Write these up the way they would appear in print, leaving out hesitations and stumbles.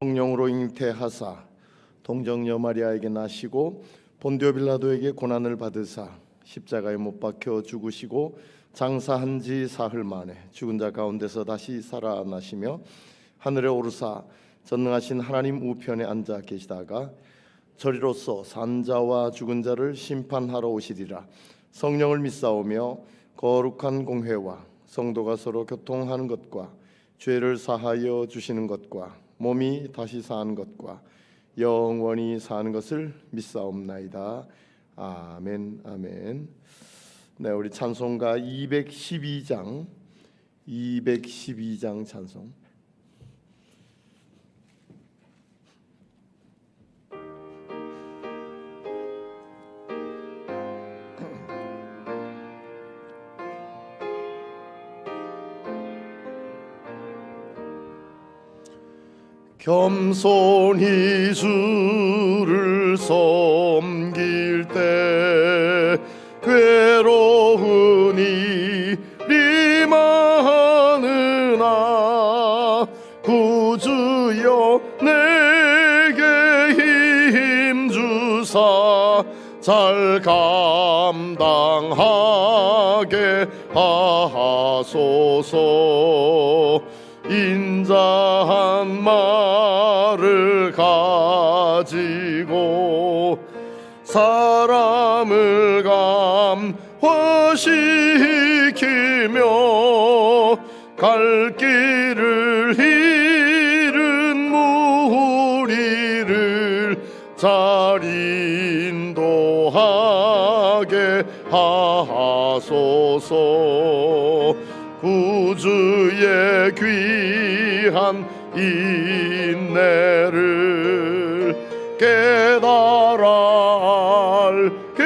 성령으로 잉태하사 동정녀 마리아에게 나시고 본디오 빌라도에게 고난을 받으사 십자가에 못 박혀 죽으시고 장사한 지 사흘 만에 죽은 자 가운데서 다시 살아나시며 하늘에 오르사 전능하신 하나님 우편에 앉아 계시다가 저리로서 산자와 죽은 자를 심판하러 오시리라. 성령을 믿사오며 거룩한 공회와 성도가 서로 교통하는 것과 죄를 사하여 주시는 것과 몸이 다시 사는 것과 영원히 사는 것을 믿사옵나이다. 아멘. 아멘. 네, 우리 찬송가 212장 찬송. 겸손히 주를 섬길 때 괴로운 일이 많으나 구주여 내게 힘주사 잘 감당하게 하소서. 인자한 말을 가지고 사람을 감화시키며 갈 길을 잃은 무리를 잘 인도하게 하소서. 구주의 귀한 인내를 깨달아 알게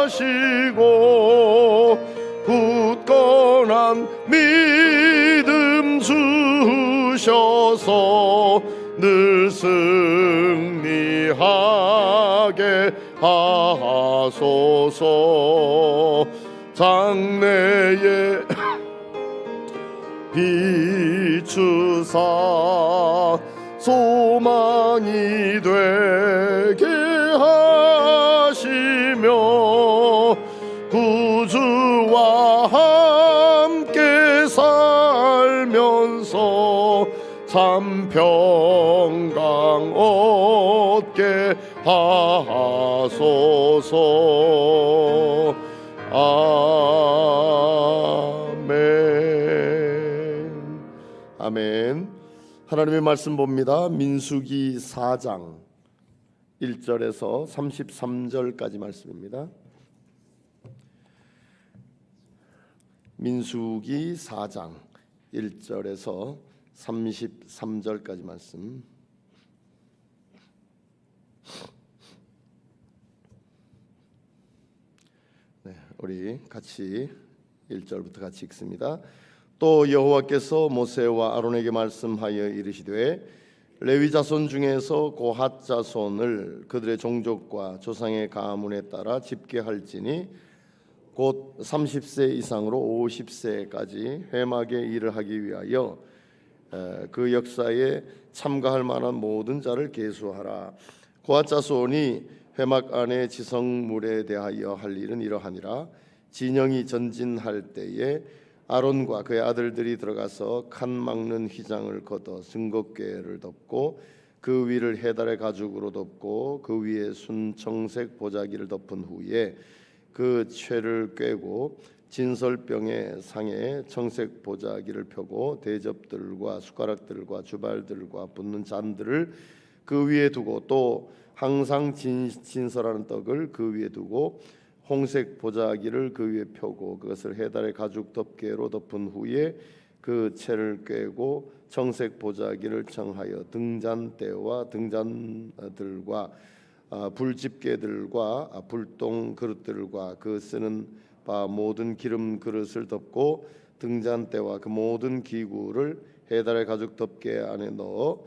하시고 굳건한 믿음 주셔서 늘 승리하게 하소서. 장래에 비추사 소망이 되게 하시며 구주와 함께 살면서 참 평강 얻게 하소서. 아멘. 아멘. 하나님의 말씀 봅니다. 민수기 4장 1절에서 33절까지 말씀입니다. 민수기 4장 1절에서 33절까지 말씀. 네, 우리 같이 1절부터 같이 읽습니다. 또 여호와께서 모세와 아론에게 말씀하여 이르시되 레위 자손 중에서 고핫 자손을 그들의 종족과 조상의 가문에 따라 집계할지니 곧 30세 이상으로 50세까지 회막의 일을 하기 위하여 그 역사에 참가할 만한 모든 자를 계수하라. 고핫 자손이 회막 안에 지성물에 대하여 할 일은 이러하니라. 진영이 전진할 때에 아론과 그의 아들들이 들어가서 칸 막는 휘장을 걷어 증거궤를 덮고 그 위를 해달의 가죽으로 덮고 그 위에 순청색 보자기를 덮은 후에 그 채를 꿰고 진설병의 상에 청색 보자기를 펴고 대접들과 숟가락들과 주발들과 붓는 잔들을 그 위에 두고 또 항상 진설하는 떡을 그 위에 두고 홍색 보자기를 그 위에 펴고 그것을 해달의 가죽 덮개로 덮은 후에 그 채를 꿰고 청색 보자기를 청하여 등잔대와 등잔들과 불집게들과 불똥 그릇들과 그 쓰는 바 모든 기름 그릇을 덮고 등잔대와 그 모든 기구를 해달의 가죽 덮개 안에 넣어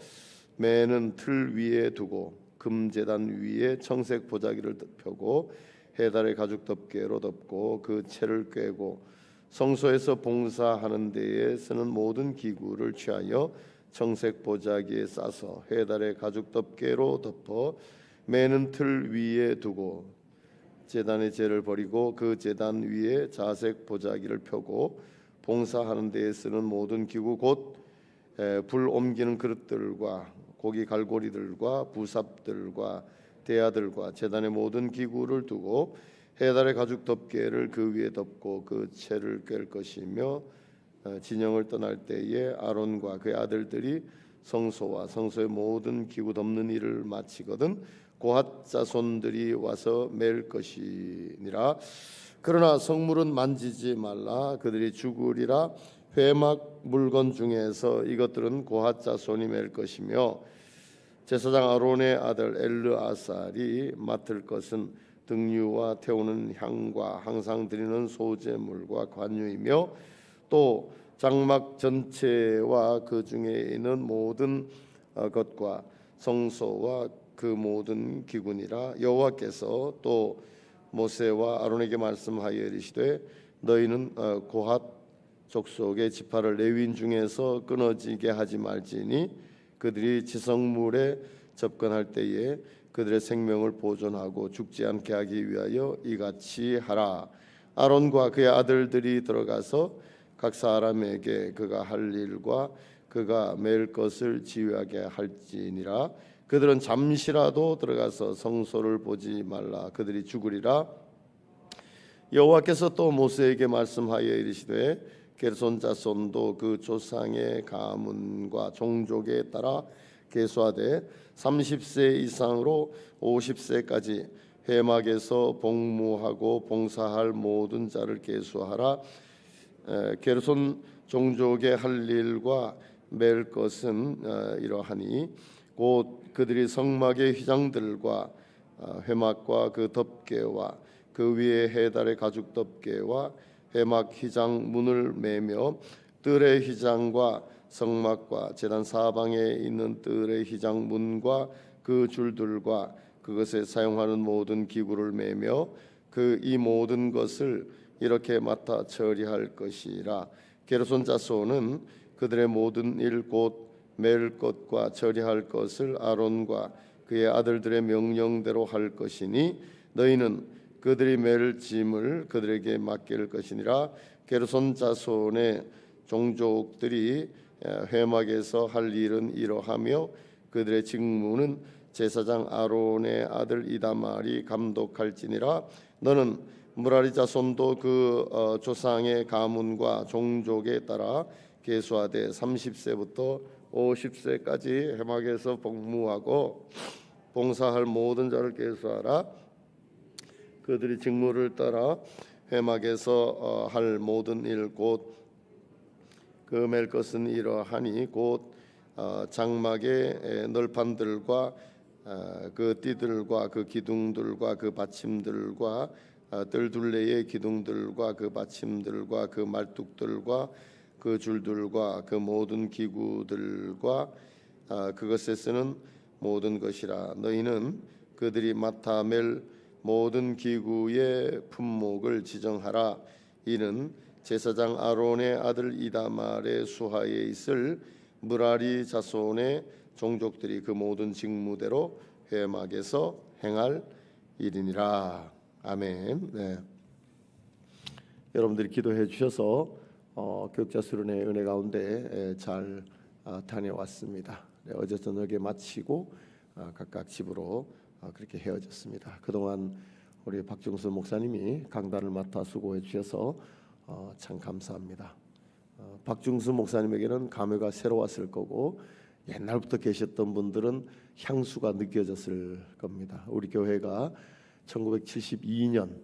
매는 틀 위에 두고 금제단 위에 청색 보자기를 펴고 해달의 가죽 덮개로 덮고 그 채를 꿰고 성소에서 봉사하는 데에 쓰는 모든 기구를 취하여 청색 보자기에 싸서 해달의 가죽 덮개로 덮어 매는 틀 위에 두고 제단의 재를 버리고 그 제단 위에 자색 보자기를 펴고 봉사하는 데에 쓰는 모든 기구 곧 불 옮기는 그릇들과 고기 갈고리들과 부삽들과 대야들과 제단의 모든 기구를 두고 해달의 가죽 덮개를 그 위에 덮고 그 채를 꿰을 것이며 진영을 떠날 때에 아론과 그의 아들들이 성소와 성소의 모든 기구 덮는 일을 마치거든 고핫 자손들이 와서 맬 것이니라. 그러나 성물은 만지지 말라. 그들이 죽으리라. 회막 물건 중에서 이것들은 고핫 자손이 맬 것이며 제사장 아론의 아들 엘르아살이 맡을 것은 등유와 태우는 향과 항상 드리는 소제물과 관유이며 또 장막 전체와 그 중에 있는 모든 것과 성소와 그 모든 기구니라. 여호와께서 또 모세와 아론에게 말씀하여 이르시되 너희는 고핫 족속의 지파를 레위인 중에서 끊어지게 하지 말지니 그들이 지성물에 접근할 때에 그들의 생명을 보존하고 죽지 않게 하기 위하여 이같이 하라. 아론과 그의 아들들이 들어가서 각 사람에게 그가 할 일과 그가 맬 것을 지휘하게 할지니라. 그들은 잠시라도 들어가서 성소를 보지 말라. 그들이 죽으리라. 여호와께서 또 모세에게 말씀하여 이르시되 게르손 자손도 그 조상의 가문과 종족에 따라 계수하되 30세 이상으로 50세까지 회막에서 복무하고 봉사할 모든 자를 계수하라. 게르손 종족의 할 일과 맬 것은 이러하니 곧 그들이 성막의 휘장들과 회막과 그 덮개와 그 위에 해달의 가죽 덮개와 회막 휘장 문을 매며 뜰의 휘장과 성막과 제단 사방에 있는 뜰의 휘장 문과 그 줄들과 그것에 사용하는 모든 기구를 매며 그 이 모든 것을 이렇게 맡아 처리할 것이라. 게르손 자손은 그들의 모든 일 곧 맬 것과 처리할 것을 아론과 그의 아들들의 명령대로 할 것이니 너희는 그들이 맬 짐을 그들에게 맡길 것이니라. 게르손 자손의 종족들이 회막에서 할 일은 이러하며 그들의 직무는 제사장 아론의 아들 이다말이 감독할지니라. 너는 무라리 자손도 그 조상의 가문과 종족에 따라 계수하되 30세부터 50세까지 회막에서 복무하고 봉사할 모든 자를 계수하라. 그들이 직무를 따라 회막에서 할 모든 일 곧 그 맬 것은 이러하니 곧 장막의 널판들과 그 띠들과 그 기둥들과 그 받침들과 뜰 둘레의 기둥들과 그 받침들과 그 말뚝들과 그 줄들과 그 모든 기구들과 그것에 쓰는 모든 것이라. 너희는 그들이 맡아 맬 모든 기구의 품목을 지정하라. 이는 제사장 아론의 아들 이다말의 수하에 있을 무라리 자손의 종족들이 그 모든 직무대로 회막에서 행할 일이니라. 아멘. 네. 여러분들이 기도해 주셔서 교육자 수련회 은혜 가운데 잘 다녀왔습니다. 네, 어제 저녁에 마치고 각각 집으로 그렇게 헤어졌습니다. 그동안 우리 박중수 목사님이 강단을 맡아 수고해 주셔서 참 감사합니다. 박중수 목사님에게는 감회가 새로웠을 거고 옛날부터 계셨던 분들은 향수가 느껴졌을 겁니다. 우리 교회가 1972년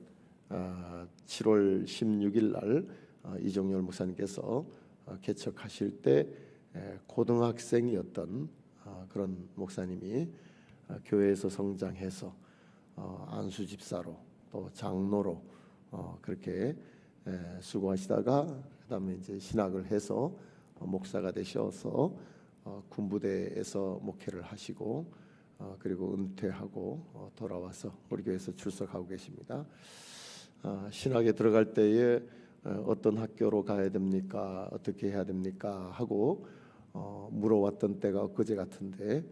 7월 16일 날 이종열 목사님께서 개척하실 때 고등학생이었던 그런 목사님이 교회에서 성장해서 안수 집사로 또 장로로 그렇게 수고하시다가 그다음에 이제 신학을 해서 목사가 되셔서 군부대에서 목회를 하시고 그리고 은퇴하고 돌아와서 우리 교회에서 출석하고 계십니다. 신학에 들어갈 때에 어떤 학교로 가야 됩니까? 어떻게 해야 됩니까? 하고 물어왔던 때가 그제 같은데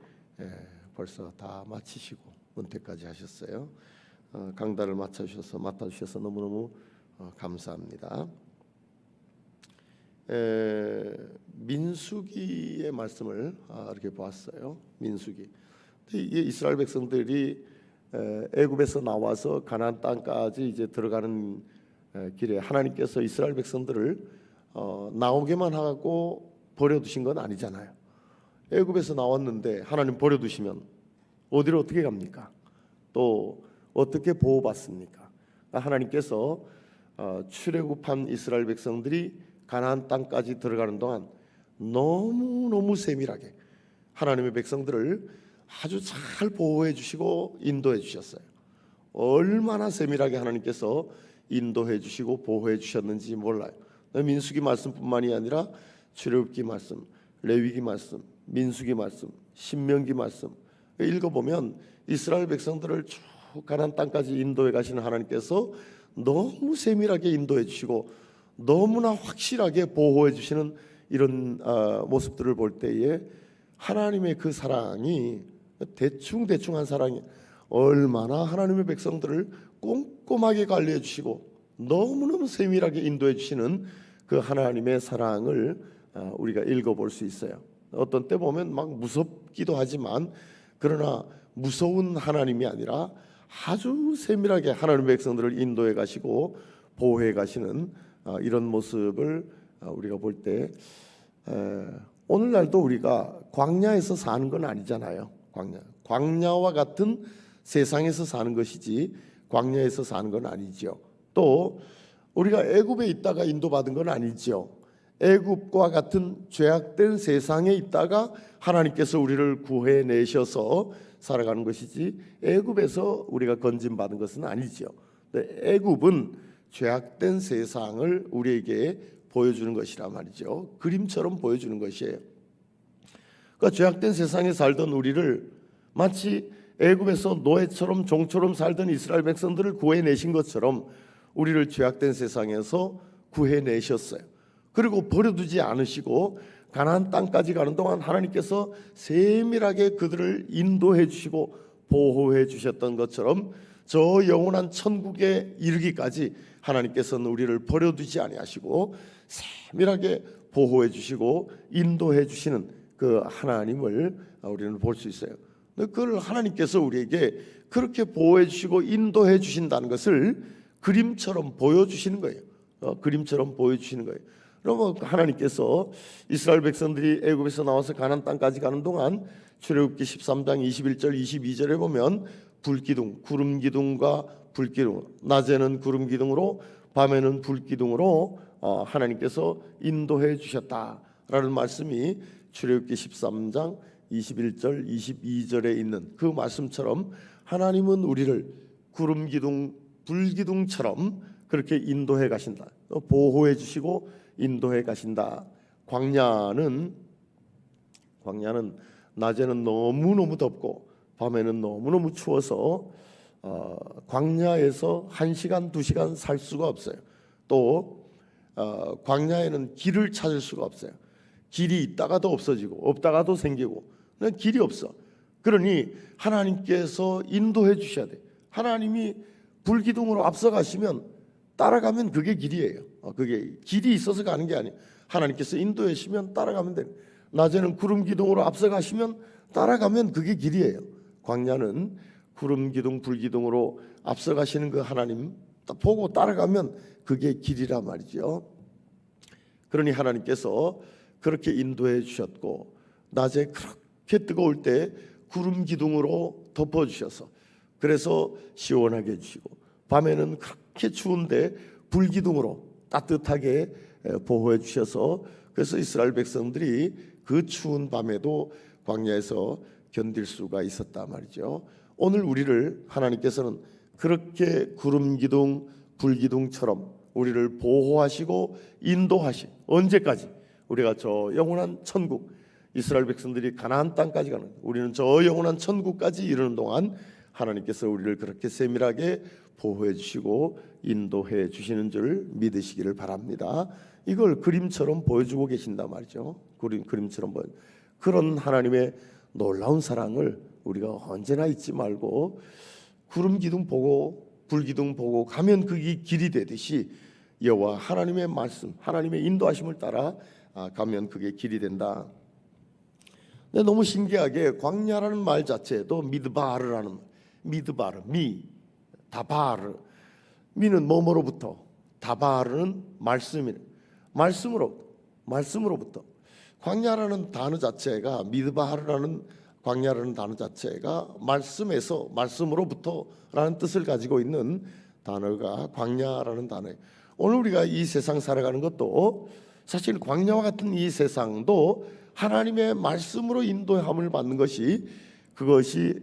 벌써 다 마치시고 은퇴까지 하셨어요. 강단을 맡아주셔서 너무너무 감사합니다. 민수기의 말씀을 이렇게 보았어요. 민수기. 이게 이스라엘 백성들이 애굽에서 나와서 가나안 땅까지 이제 들어가는 길에 하나님께서 이스라엘 백성들을 나오게만 하고 버려두신 건 아니잖아요. 애굽에서 나왔는데 하나님 버려두시면 어디로 어떻게 갑니까? 또 어떻게 보호받습니까? 하나님께서 출애굽한 이스라엘 백성들이 가나안 땅까지 들어가는 동안 너무너무 세밀하게 하나님의 백성들을 아주 잘 보호해 주시고 인도해 주셨어요. 얼마나 세밀하게 하나님께서 인도해 주시고 보호해 주셨는지 몰라요. 민수기 말씀뿐만이 아니라 출애굽기 말씀, 레위기 말씀, 민수기 말씀, 신명기 말씀 읽어보면 이스라엘 백성들을 쭉 가나안 땅까지 인도해 가시는 하나님께서 너무 세밀하게 인도해 주시고 너무나 확실하게 보호해 주시는 이런 모습들을 볼 때에 하나님의 그 사랑이 대충한 사랑이 얼마나 하나님의 백성들을 꼼꼼하게 관리해 주시고 너무너무 세밀하게 인도해 주시는 그 하나님의 사랑을 우리가 읽어볼 수 있어요. 어떤 때 보면 막 무섭기도 하지만 그러나 무서운 하나님이 아니라 아주 세밀하게 하나님의 백성들을 인도해 가시고 보호해 가시는 이런 모습을 우리가 볼 때 오늘날도 우리가 광야에서 사는 건 아니잖아요. 광야와 같은 세상에서 사는 것이지 광야에서 사는 건 아니죠. 또 우리가 애굽에 있다가 인도받은 건 아니죠. 애굽과 같은 죄악된 세상에 있다가 하나님께서 우리를 구해내셔서 살아가는 것이지 애굽에서 우리가 건진받은 것은 아니죠. 애굽은 죄악된 세상을 우리에게 보여주는 것이란 말이죠. 그림처럼 보여주는 것이에요. 그러니까 죄악된 세상에 살던 우리를 마치 애굽에서 노예처럼 종처럼 살던 이스라엘 백성들을 구해내신 것처럼 우리를 죄악된 세상에서 구해내셨어요. 그리고 버려두지 않으시고 가나안 땅까지 가는 동안 하나님께서 세밀하게 그들을 인도해 주시고 보호해 주셨던 것처럼 저 영원한 천국에 이르기까지 하나님께서는 우리를 버려두지 아니하시고 세밀하게 보호해 주시고 인도해 주시는 그 하나님을 우리는 볼 수 있어요. 그걸 하나님께서 우리에게 그렇게 보호해 주시고 인도해 주신다는 것을 그림처럼 보여주시는 거예요. 그림처럼 보여주시는 거예요. 그러면 하나님께서 이스라엘 백성들이 애굽에서 나와서 가나안 땅까지 가는 동안 출애굽기 13장 21절 22절에 보면 불기둥, 구름기둥과 불기둥, 낮에는 구름기둥으로 밤에는 불기둥으로 하나님께서 인도해 주셨다라는 말씀이 출애굽기 13장 21절 22절에 있는 그 말씀처럼 하나님은 우리를 구름기둥, 불기둥처럼 그렇게 인도해 가신다. 보호해 주시고 인도해 가신다. 광야는 낮에는 너무너무 덥고 밤에는 너무너무 추워서 광야에서 1시간, 2시간 살 수가 없어요. 또 광야에는 길을 찾을 수가 없어요. 길이 있다가도 없어지고 없다가도 생기고 길이 없어. 그러니 하나님께서 인도해 주셔야 돼. 하나님이 불기둥으로 앞서가시면 따라가면 그게 길이에요. 그게 길이 있어서 가는 게 아니에요. 하나님께서 인도해 주시면 따라가면 돼요. 낮에는 구름기둥으로 앞서가시면 따라가면 그게 길이에요. 광야는 구름기둥, 불기둥으로 앞서가시는 그 하나님 보고 따라가면 그게 길이라 말이죠. 그러니 하나님께서 그렇게 인도해 주셨고 낮에 그렇게 뜨거울 때 구름기둥으로 덮어주셔서 그래서 시원하게 해주시고 밤에는 그렇게 추운데 불기둥으로 따뜻하게 보호해 주셔서 그래서 이스라엘 백성들이 그 추운 밤에도 광야에서 견딜 수가 있었단 말이죠. 오늘 우리를 하나님께서는 그렇게 구름기둥, 불기둥처럼 우리를 보호하시고 인도하시 언제까지? 우리가 저 영원한 천국 이스라엘 백성들이 가나안 땅까지 가는 우리는 저 영원한 천국까지 이르는 동안 하나님께서 우리를 그렇게 세밀하게 보호해 주시고 인도해 주시는 줄 믿으시기를 바랍니다. 이걸 그림처럼 보여주고 계신단 말이죠. 그림처럼 그런 하나님의 놀라운 사랑을 우리가 언제나 잊지 말고 구름 기둥 보고 불 기둥 보고 가면 그게 길이 되듯이 여호와 하나님의 말씀, 하나님의 인도하심을 따라 가면 그게 길이 된다. 근데 너무 신기하게 광야라는 말 자체도 미드바르라는 미드바르, 다바르, 미는 뭐뭐로부터, 다바르는 말씀으로부터. 광야라는 단어 자체가 미드바르라는 광야라는 단어 자체가 말씀으로부터라는 뜻을 가지고 있는 단어가 광야라는 단어예요. 오늘 우리가 이 세상 살아가는 것도 사실 광야와 같은 이 세상도 하나님의 말씀으로 인도함을 받는 것이 그것이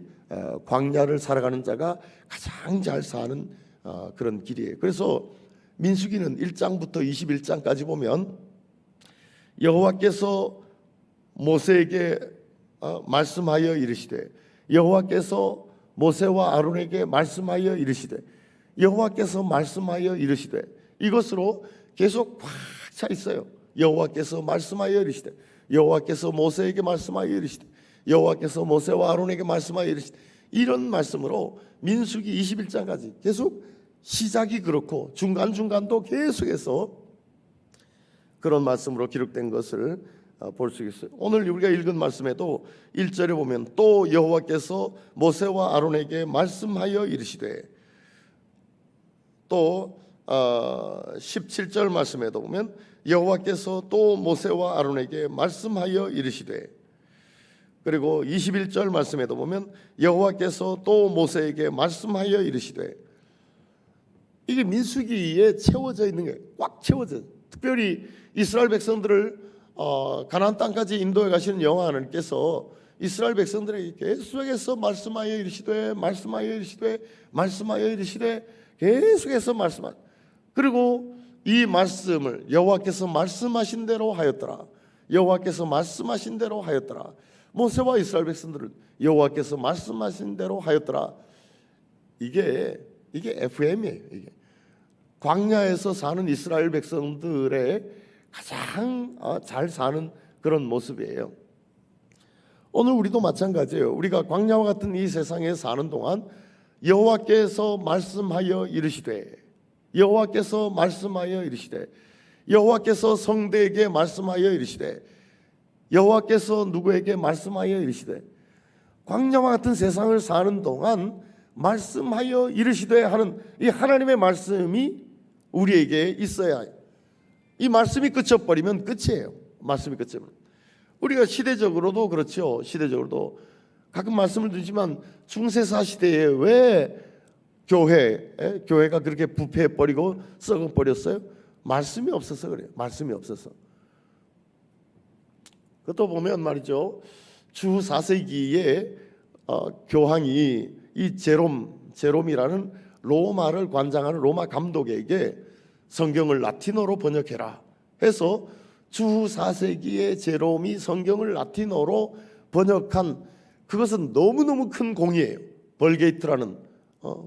광야를 살아가는 자가 가장 잘 사는 그런 길이에요. 그래서 민수기는 1장부터 21장까지 보면 여호와께서 모세에게 말씀하여 이르시되 여호와께서 모세와 아론에게 말씀하여 이르시되 여호와께서 말씀하여 이르시되 이것으로 계속 꽉 차 있어요. 여호와께서 말씀하여 이르시되 여호와께서 모세에게 말씀하여 이르시되 여호와께서 모세와 아론에게 말씀하여 이르시되 이런 말씀으로 민수기 21장까지 계속 시작이 그렇고 중간중간도 계속해서 그런 말씀으로 기록된 것을 볼 수 있어요. 오늘 우리가 읽은 말씀에도 1절에 보면 또 여호와께서 모세와 아론에게 말씀하여 이르시되 또 17절 말씀에도 보면 여호와께서 또 모세와 아론에게 말씀하여 이르시되 그리고 21절 말씀에도 보면 여호와께서 또 모세에게 말씀하여 이르시되 이게 민수기에 채워져 있는 게 꽉 채워져. 특별히 이스라엘 백성들을 가나안 땅까지 인도해 가시는 여호와 하나님께서 이스라엘 백성들에게 계속해서 말씀하여 이르시되 계속해서 말씀하여 그리고 이 말씀을 여호와께서 말씀하신 대로 하였더라. 여호와께서 말씀하신 대로 하였더라. 모세와 이스라엘 백성들은 여호와께서 말씀하신 대로 하였더라. 이게 FM이에요. 이게 광야에서 사는 이스라엘 백성들의 가장 잘 사는 그런 모습이에요. 오늘 우리도 마찬가지예요. 우리가 광야와 같은 이 세상에 사는 동안 여호와께서 말씀하여 이르시되 여호와께서 말씀하여 이르시되 여호와께서 성대에게 말씀하여 이르시되 여호와께서 누구에게 말씀하여 이르시되 광야와 같은 세상을 사는 동안 말씀하여 이르시되 하는 이 하나님의 말씀이 우리에게 있어야 해요. 이 말씀이 끝쳐버리면 끝이에요. 말씀이 끝이면 우리가 시대적으로도 그렇죠. 시대적으로도 가끔 말씀을 드리지만 중세사 시대에 왜 교회가 그렇게 부패해버리고 썩어버렸어요? 말씀이 없어서 그래요. 말씀이 없어서. 그것도 보면 말이죠. 주 4세기에 교황이 이 제롬이라는 로마를 관장하는 로마 감독에게 성경을 라틴어로 번역해라 해서 주 4세기에 제롬이 성경을 라틴어로 번역한 그것은 너무너무 큰 공이에요. 벌게이트라는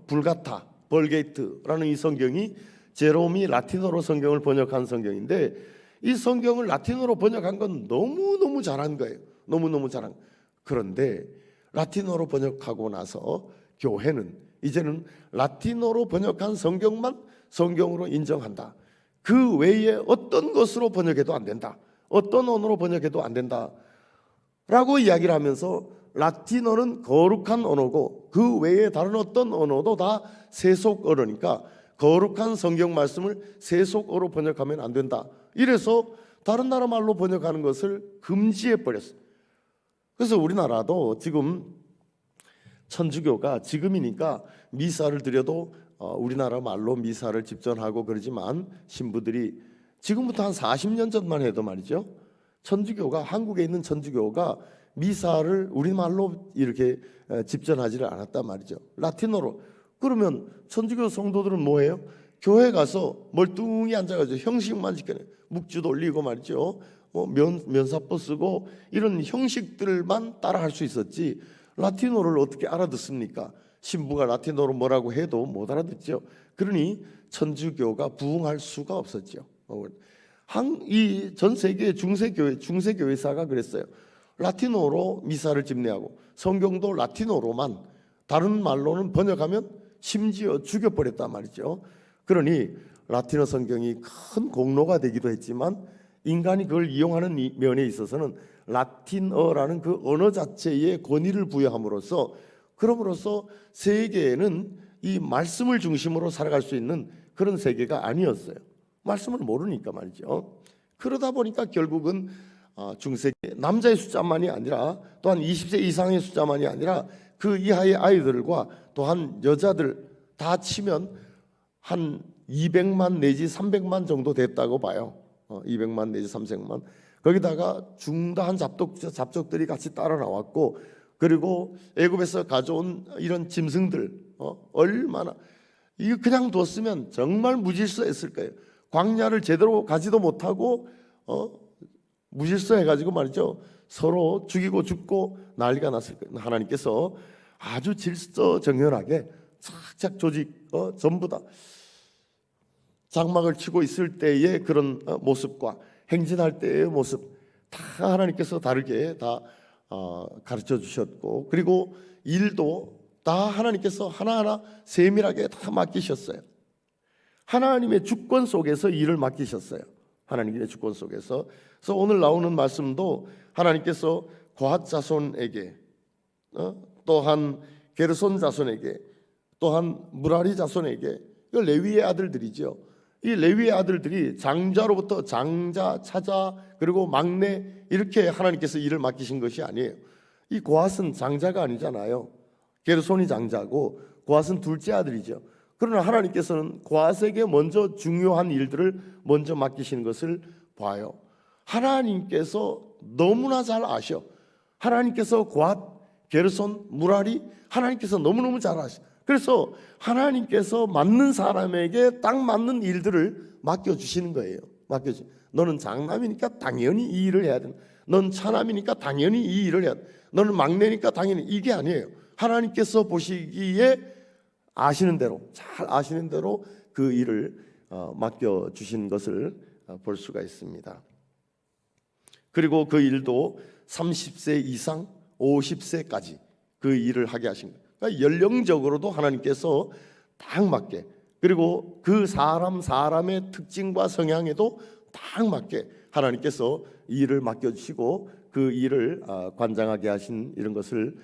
불가타 벌게이트라는 이 성경이 제롬이 라틴어로 성경을 번역한 성경인데 이 성경을 라틴어로 번역한 건 너무너무 잘한 거예요. 너무너무 잘한. 그런데 라틴어로 번역하고 나서 교회는 이제는 라틴어로 번역한 성경만 성경으로 인정한다. 그 외에 어떤 것으로 번역해도 안 된다. 어떤 언어로 번역해도 안 된다. 라고 이야기를 하면서 라틴어는 거룩한 언어고 그 외에 다른 어떤 언어도 다 세속 언어니까 거룩한 성경 말씀을 세속어로 번역하면 안 된다. 이래서 다른 나라 말로 번역하는 것을 금지해 버렸어요. 그래서 우리나라도 지금 천주교가 지금이니까 미사를 드려도 우리나라 말로 미사를 집전하고 그러지만 신부들이 지금부터 한 40년 전만 해도 말이죠. 천주교가 한국에 있는 천주교가 미사를 우리말로 이렇게 집전하지를 않았단 말이죠. 라틴어로. 그러면 천주교 성도들은 뭐예요? 교회 가서 멀뚱히 앉아가지고 형식만 지켜내. 묵주 돌리고 말이죠. 면사포 쓰고 이런 형식들만 따라할 수 있었지 라틴어를 어떻게 알아듣습니까? 신부가 라틴어로 뭐라고 해도 못 알아듣죠. 그러니 천주교가 부흥할 수가 없었죠. 이 전 세계 중세교회사가 그랬어요. 라틴어로 미사를 집례하고 성경도 라틴어로만, 다른 말로는 번역하면 심지어 죽여버렸단 말이죠. 그러니 라틴어 성경이 큰 공로가 되기도 했지만 인간이 그걸 이용하는 면에 있어서는 라틴어라는 그 언어 자체에 권위를 부여함으로써, 그럼으로써 세계에는 이 말씀을 중심으로 살아갈 수 있는 그런 세계가 아니었어요. 말씀을 모르니까 말이죠. 그러다 보니까 결국은 중세기 남자의 숫자만이 아니라, 또한 20세 이상의 숫자만이 아니라 그 이하의 아이들과 또한 여자들 다 치면 한 200만 내지 300만 정도 됐다고 봐요. 200만 내지 300만. 거기다가 중다한 잡족들이 같이 따라 나왔고, 그리고 애굽에서 가져온 이런 짐승들 얼마나, 이거 그냥 뒀으면 정말 무질서했을 거예요. 광야를 제대로 가지도 못하고 무질서해가지고 말이죠, 서로 죽이고 죽고 난리가 났을 거예요. 하나님께서 아주 질서정연하게 착착 조직 전부 다 장막을 치고 있을 때의 그런 모습과 행진할 때의 모습 다 하나님께서 다르게 다 가르쳐 주셨고, 그리고 일도 다 하나님께서 하나하나 세밀하게 다 맡기셨어요. 하나님의 주권 속에서 일을 맡기셨어요. 하나님의 주권 속에서. 그래서 오늘 나오는 말씀도 하나님께서 고핫 자손에게, 또한 게르손 자손에게, 또한 무라리 자손에게, 이 레위의 아들들이죠. 이 레위의 아들들이 장자로부터 장자, 차자, 그리고 막내, 이렇게 하나님께서 일을 맡기신 것이 아니에요. 이 고핫은 장자가 아니잖아요. 게르손이 장자고 고핫은 둘째 아들이죠. 그러나 하나님께서는 고핫에게 먼저 중요한 일들을 먼저 맡기시는 것을 봐요. 하나님께서 너무나 잘 아셔. 하나님께서 고핫, 게르손, 무라리, 하나님께서 너무너무 잘 아셔. 그래서 하나님께서 맞는 사람에게 딱 맞는 일들을 맡겨주시는 거예요. 너는 장남이니까 당연히 이 일을 해야 된다. 넌 차남이니까 당연히 이 일을 해야 된다. 너는 막내니까 당연히, 이게 아니에요. 하나님께서 보시기에 아시는 대로, 잘 아시는 대로 그 일을 맡겨주신 것을 볼 수가 있습니다. 그리고 그 일도 30세 이상 50세까지 그 일을 하게 하신 거예요. 그러니까 연령적으로도 하나님께서 딱 맞게, 그리고 그 사람의 특징과 성향에도 딱 맞게 하나님께서 일을 맡겨주시고 그 일을 관장하게 하신 이런 것을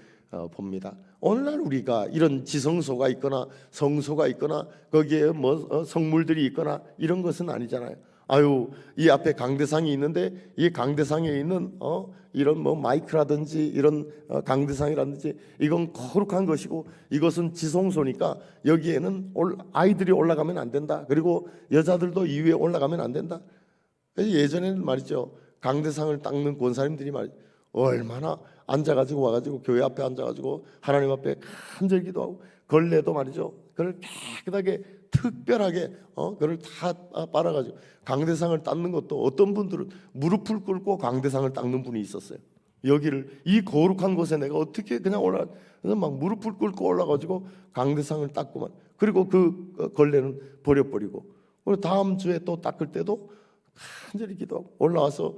봅니다. 오늘날 우리가 이런 지성소가 있거나 성소가 있거나 거기에 뭐 성물들이 있거나 이런 것은 아니잖아요. 아유, 이 앞에 강대상이 있는데 이 강대상에 있는 이런 뭐 마이크라든지 이런 강대상이라든지 이건 거룩한 것이고 이것은 지성소니까 여기에는 아이들이 올라가면 안 된다. 그리고 여자들도 이 위에 올라가면 안 된다. 예전에는 말이죠, 강대상을 닦는 권사님들이 얼마나 앉아가지고 와가지고 교회 앞에 앉아가지고 하나님 앞에 간절기도 하고 걸레도 말이죠, 그걸 깨끗하게 특별하게 그걸 다 빨아가지고 강대상을 닦는 것도 어떤 분들은 무릎을 꿇고 강대상을 닦는 분이 있었어요. 여기를 이 거룩한 곳에 내가 어떻게 그냥 그래서 막 무릎을 꿇고 올라가지고 강대상을 닦고만, 그리고 그 걸레는 버려버리고, 그리고 다음 주에 또 닦을 때도 간절히 기도하고 올라와서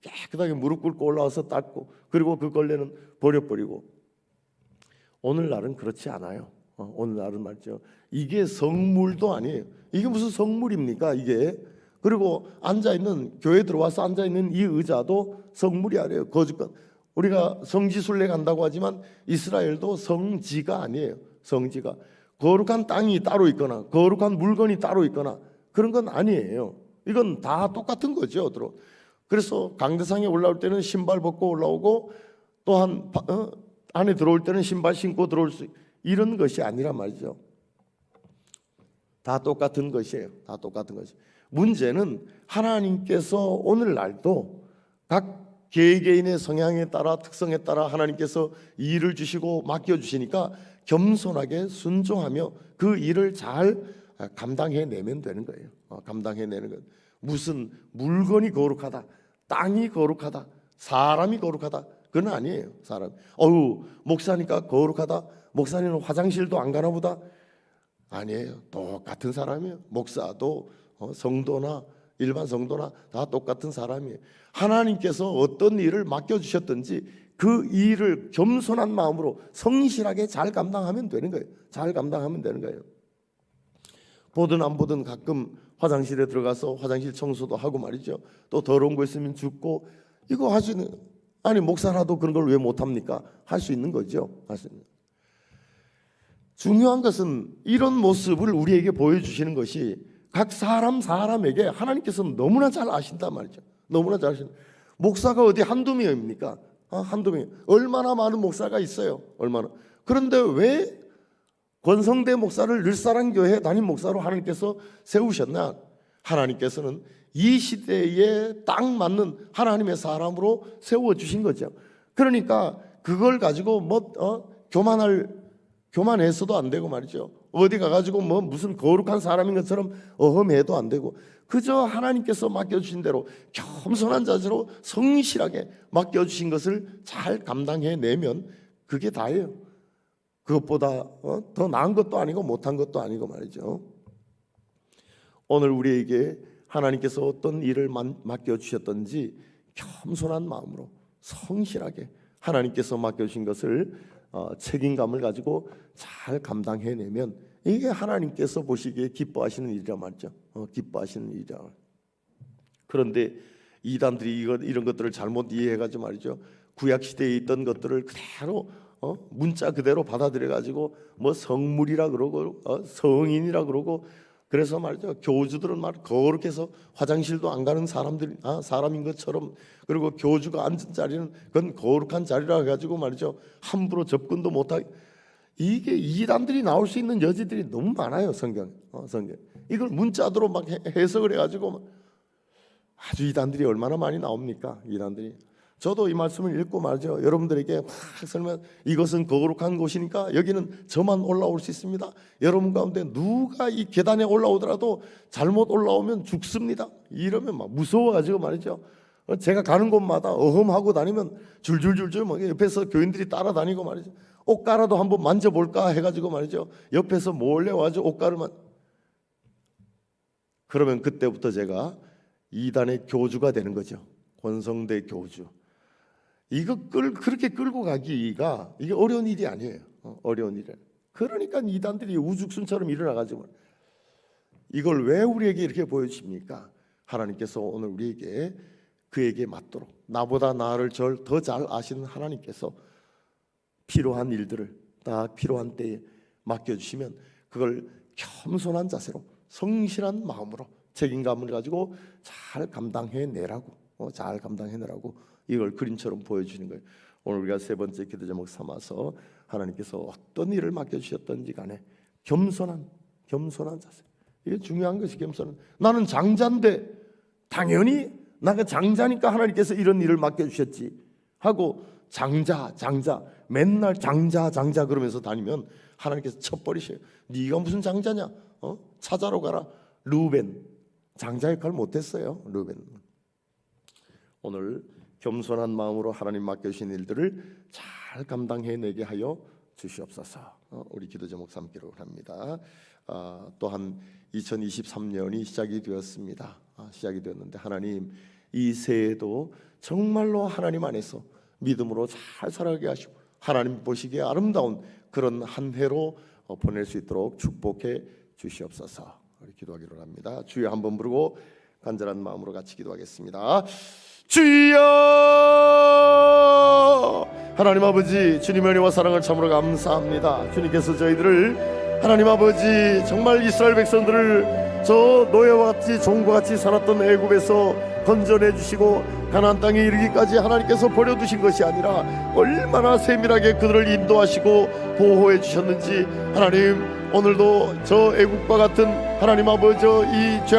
깨끗하게 무릎 꿇고 올라와서 닦고, 그리고 그 걸레는 버려버리고. 오늘날은 그렇지 않아요. 오늘날은 말이죠, 이게 성물도 아니에요. 이게 무슨 성물입니까 이게? 그리고 앉아있는, 교회 들어와서 앉아있는 이 의자도 성물이 아니에요. 거짓말. 우리가 성지순례 간다고 하지만 이스라엘도 성지가 아니에요. 성지가 거룩한 땅이 따로 있거나 거룩한 물건이 따로 있거나 그런 건 아니에요. 이건 다 똑같은 거죠. 그래서 강대상에 올라올 때는 신발 벗고 올라오고, 또한 안에 들어올 때는 신발 신고 들어올 수, 이런 것이 아니란 말이죠. 다 똑같은 것이에요. 다 똑같은 것이. 문제는 하나님께서 오늘날도 각 개개인의 성향에 따라, 특성에 따라 하나님께서 일을 주시고 맡겨주시니까 겸손하게 순종하며 그 일을 잘 감당해내면 되는 거예요. 감당해내는 것. 무슨 물건이 거룩하다, 땅이 거룩하다, 사람이 거룩하다, 그건 아니에요. 사람. 목사니까 거룩하다, 목사님은 화장실도 안 가나 보다. 아니에요. 똑같은 사람이에요. 목사도 성도나 일반 성도나 다 똑같은 사람이에요. 하나님께서 어떤 일을 맡겨주셨든지 그 일을 겸손한 마음으로 성실하게 잘 감당하면 되는 거예요. 잘 감당하면 되는 거예요. 보든 안 보든 가끔 화장실에 들어가서 화장실 청소도 하고 말이죠. 또 더러운 거 있으면 줍고 이거 하시는, 아니 목사라도 그런 걸 왜 못합니까? 할 수 있는 거죠. 할 수 있는. 중요한 것은 이런 모습을 우리에게 보여주시는 것이 각 사람에게 하나님께서는 너무나 잘 아신단 말이죠. 너무나 잘 아신다. 목사가 어디 한두 명입니까? 한두 명. 얼마나 많은 목사가 있어요. 얼마나. 그런데 왜 권성대 목사를 늘사랑교회 담임 목사로 하나님께서 세우셨나? 하나님께서는 이 시대에 딱 맞는 하나님의 사람으로 세워주신 거죠. 그러니까 그걸 가지고 교만해서도 안 되고 말이죠. 어디 가가지고 무슨 거룩한 사람인 것처럼 어험해도 안 되고, 그저 하나님께서 맡겨주신 대로 겸손한 자세로 성실하게 맡겨주신 것을 잘 감당해내면 그게 다예요. 그것보다 더 나은 것도 아니고 못한 것도 아니고 말이죠. 오늘 우리에게 하나님께서 어떤 일을 맡겨주셨든지 겸손한 마음으로 성실하게 하나님께서 맡겨주신 것을 책임감을 가지고 잘 감당해내면 이게 하나님께서 보시기에 기뻐하시는 일이란 말이죠. 기뻐하시는 일이라. 그런데 이단들이 이런 것들을 잘못 이해해가지고 말이죠. 구약 시대에 있던 것들을 그대로 문자 그대로 받아들여가지고 성물이라 그러고 성인이라 그러고, 그래서 말이죠. 교주들은 거룩해서 화장실도 안 가는 사람인 것처럼, 그리고 교주가 앉은 자리는 그건 거룩한 자리라 해가지고 말이죠. 함부로 접근도 못하게. 이게 이단들이 나올 수 있는 여지들이 너무 많아요. 성경. 이걸 문자대로 막 해석을 해가지고 아주 이단들이 얼마나 많이 나옵니까? 이단들이. 저도 이 말씀을 읽고 말이죠. 여러분들에게 막 설명, 이것은 거룩한 곳이니까 여기는 저만 올라올 수 있습니다. 여러분 가운데 누가 이 계단에 올라오더라도 잘못 올라오면 죽습니다. 이러면 막 무서워가지고 말이죠. 제가 가는 곳마다 어흠하고 다니면 줄줄줄줄 막 옆에서 교인들이 따라다니고 말이죠. 옷가라도 한번 만져볼까 해가지고 말이죠. 옆에서 몰래 와가지고 옷가루만. 그러면 그때부터 제가 이단의 교주가 되는 거죠. 권성대 교주. 이거 그렇게 끌고 가기가 이게 어려운 일이 아니에요. 어려운 일이에요. 그러니까 이단들이 우죽순처럼 일어나가지고, 이걸 왜 우리에게 이렇게 보여주십니까? 하나님께서 오늘 우리에게 그에게 맞도록, 나보다 나를 더 잘 아시는 하나님께서 필요한 일들을 딱 필요한 때에 맡겨주시면 그걸 겸손한 자세로 성실한 마음으로 책임감을 가지고 잘 감당해내라고, 잘 감당해내라고 이걸 그림처럼 보여주는 거예요. 오늘 우리가 세 번째 기도 제목 삼아서 하나님께서 어떤 일을 맡겨주셨든지 간에 겸손한 자세. 이게 중요한 것이 겸손한. 나는 장자인데 당연히 나가 장자니까 하나님께서 이런 일을 맡겨주셨지 하고 장자 맨날 장자 그러면서 다니면 하나님께서 쳐버리셔요. 네가 무슨 장자냐? 찾아러 가라. 르우벤 장자 역할 못했어요. 르우벤. 오늘 겸손한 마음으로 하나님 맡겨주신 일들을 잘 감당해내게 하여 주시옵소서. 우리 기도 제목 삼기로 합니다. 또한 2023년이 시작이 되었습니다. 시작이 되었는데 하나님 이 새해에도 정말로 하나님 안에서 믿음으로 잘 살아가게 하시고 하나님 보시기에 아름다운 그런 한 해로 보낼 수 있도록 축복해 주시옵소서. 우리 기도하기로 합니다. 주여 한번 부르고 간절한 마음으로 같이 기도하겠습니다. 주여, 하나님 아버지, 주님의 은혜와 사랑을 참으로 감사합니다. 주님께서 저희들을 하나님 아버지 정말 이스라엘 백성들을 저 노예와 같이 종과 같이 살았던 애굽에서 건져내 주시고 가나안 땅에 이르기까지 하나님께서 버려두신 것이 아니라 얼마나 세밀하게 그들을 인도하시고 보호해 주셨는지 하나님, 오늘도 저 애국과 같은 하나님 아버지 이 죄악